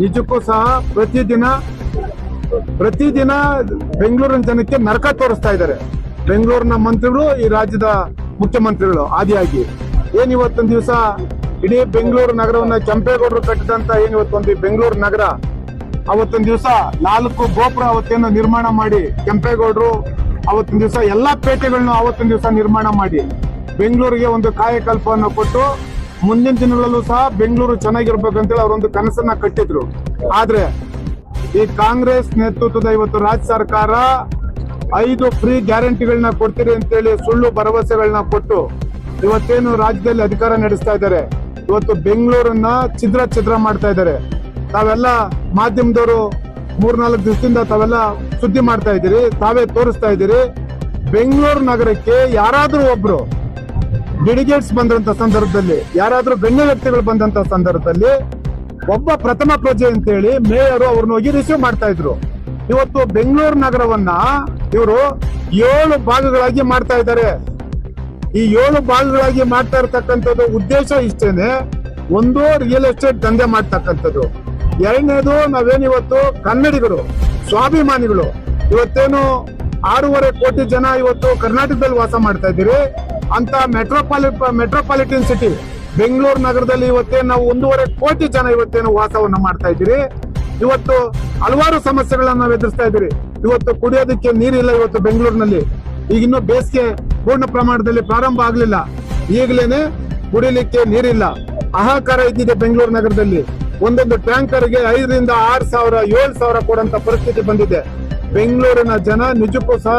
ನಿಜಕ್ಕೂ ಸಹ ಪ್ರತಿದಿನ ಬೆಂಗಳೂರಿನ ಜನಕ್ಕೆ ನರಕ ತೋರಿಸ್ತಾ ಇದ್ದಾರೆ. ಬೆಂಗಳೂರಿನ ಮಂತ್ರಿಗಳು, ಈ ರಾಜ್ಯದ ಮುಖ್ಯಮಂತ್ರಿಗಳು ಆದಿಯಾಗಿ ಏನಿವತ್ತೊಂದು ದಿವಸ ಇಡೀ ಬೆಂಗಳೂರು ನಗರವನ್ನ ಕೆಂಪೇಗೌಡರು ಕಟ್ಟಿದಂತ ಏನಿವತ್ತೊಂದು ಬೆಂಗಳೂರು ನಗರ ಅವತ್ತೊಂದು ದಿವಸ 4 ಗೋಪುರ ಅವತ್ತೇನು ನಿರ್ಮಾಣ ಮಾಡಿ ಕೆಂಪೇಗೌಡರು ಅವತ್ತೊಂದು ದಿವಸ ಎಲ್ಲಾ ಪೇಟೆಗಳನ್ನು ಅವತ್ತೊಂದು ದಿವಸ ನಿರ್ಮಾಣ ಮಾಡಿ ಬೆಂಗಳೂರಿಗೆ ಒಂದು ಕಾಯಕಲ್ಪವನ್ನು ಕೊಟ್ಟು ಮುಂದಿನ ದಿನಗಳಲ್ಲೂ ಸಹ ಬೆಂಗಳೂರು ಚೆನ್ನಾಗಿರ್ಬೇಕಂತೇಳಿ ಅವರೊಂದು ಕನಸನ್ನ ಕಟ್ಟಿದ್ರು. ಆದ್ರೆ ಈ ಕಾಂಗ್ರೆಸ್ ನೇತೃತ್ವದ ಇವತ್ತು ರಾಜ್ಯ ಸರ್ಕಾರ 5 ಫ್ರೀ ಗ್ಯಾರಂಟಿಗಳನ್ನ ಕೊಡ್ತೀರಿ ಅಂತೇಳಿ ಸುಳ್ಳು ಭರವಸೆಗಳನ್ನ ಕೊಟ್ಟು ಇವತ್ತೇನು ರಾಜ್ಯದಲ್ಲಿ ಅಧಿಕಾರ ನಡೆಸ್ತಾ ಇದ್ದಾರೆ. ಇವತ್ತು ಬೆಂಗಳೂರನ್ನ ಛಿದ್ರ ಮಾಡ್ತಾ ಇದ್ದಾರೆ. ತಾವೆಲ್ಲ ಮಾಧ್ಯಮದವರು 3-4 ದಿವಸದಿಂದ ತಾವೆಲ್ಲ ಸುದ್ದಿ ಮಾಡ್ತಾ ಇದ್ದೀರಿ, ತಾವೇ ತೋರಿಸ್ತಾ ಇದ್ದೀರಿ. ಬೆಂಗಳೂರು ನಗರಕ್ಕೆ ಯಾರಾದ್ರೂ ಒಬ್ರು ಡೆಲಿಗೇಟ್ಸ್ ಬಂದಂತ ಸಂದರ್ಭದಲ್ಲಿ, ಯಾರಾದ್ರೂ ಗಣ್ಯ ವ್ಯಕ್ತಿಗಳು ಬಂದಂತ ಸಂದರ್ಭದಲ್ಲಿ ಒಬ್ಬ ಪ್ರಥಮ ಪ್ರಜೆ ಅಂತೇಳಿ ಮೇಯರು ಅವ್ರನ್ನ ಹೋಗಿ ರಿಸೀವ್ ಮಾಡ್ತಾ ಇದ್ರು. ಇವತ್ತು ಬೆಂಗಳೂರು ನಗರವನ್ನ ಇವರು 7 ಭಾಗಗಳಾಗಿ ಮಾಡ್ತಾ ಇದ್ದಾರೆ. ಈ 7 ಭಾಗಗಳಾಗಿ ಮಾಡ್ತಾ ಇರತಕ್ಕಂಥದ್ದು ಉದ್ದೇಶ ಇಷ್ಟೇನೆ. ಒಂದು, ರಿಯಲ್ ಎಸ್ಟೇಟ್ ದಂಧೆ ಮಾಡ್ತಕ್ಕಂಥದ್ದು. ಎರಡನೇದು, ನಾವೇನಿವತ್ತು ಕನ್ನಡಿಗರು ಸ್ವಾಭಿಮಾನಿಗಳು ಇವತ್ತೇನು 6.5 ಕೋಟಿ ಜನ ಇವತ್ತು ಕರ್ನಾಟಕದಲ್ಲಿ ವಾಸ ಮಾಡ್ತಾ ಇದ್ದೀರಿ. ಅಂತ ಮೆಟ್ರೋಪಾಲಿಟನ್ ಸಿಟಿ ಬೆಂಗಳೂರು ನಗರದಲ್ಲಿ ಇವತ್ತೇನು ನಾವು 1.5 ಕೋಟಿ ಜನ ಇವತ್ತೇನು ವಾಸವನ್ನ ಮಾಡ್ತಾ ಇದ್ದೀರಿ. ಇವತ್ತು ಹಲವಾರು ಸಮಸ್ಯೆಗಳನ್ನ ನಾವು ಎದುರಿಸ್ತಾ ಇದ್ದೀರಿ. ಇವತ್ತು ಕುಡಿಯೋದಕ್ಕೆ ನೀರಿಲ್ಲ. ಇವತ್ತು ಬೆಂಗಳೂರಿನಲ್ಲಿ ಈಗ ಇನ್ನೂ ಬೇಸಿಗೆ ಪೂರ್ಣ ಪ್ರಮಾಣದಲ್ಲಿ ಪ್ರಾರಂಭ ಆಗ್ಲಿಲ್ಲ, ಈಗಲೇನೆ ಕುಡಿಲಿಕ್ಕೆ ನೀರಿಲ್ಲ. ಹಾಹಾಕಾರ ಇದ್ದಿದೆ ಬೆಂಗಳೂರು ನಗರದಲ್ಲಿ. ಒಂದೊಂದು ಟ್ಯಾಂಕರ್ಗೆ 5,000 ರಿಂದ 6,000 7,000 ಕೊಡಂತ ಪರಿಸ್ಥಿತಿ ಬಂದಿದೆ. ಬೆಂಗಳೂರಿನ ಜನ ನಿಜಕ್ಕೂ ಸಹ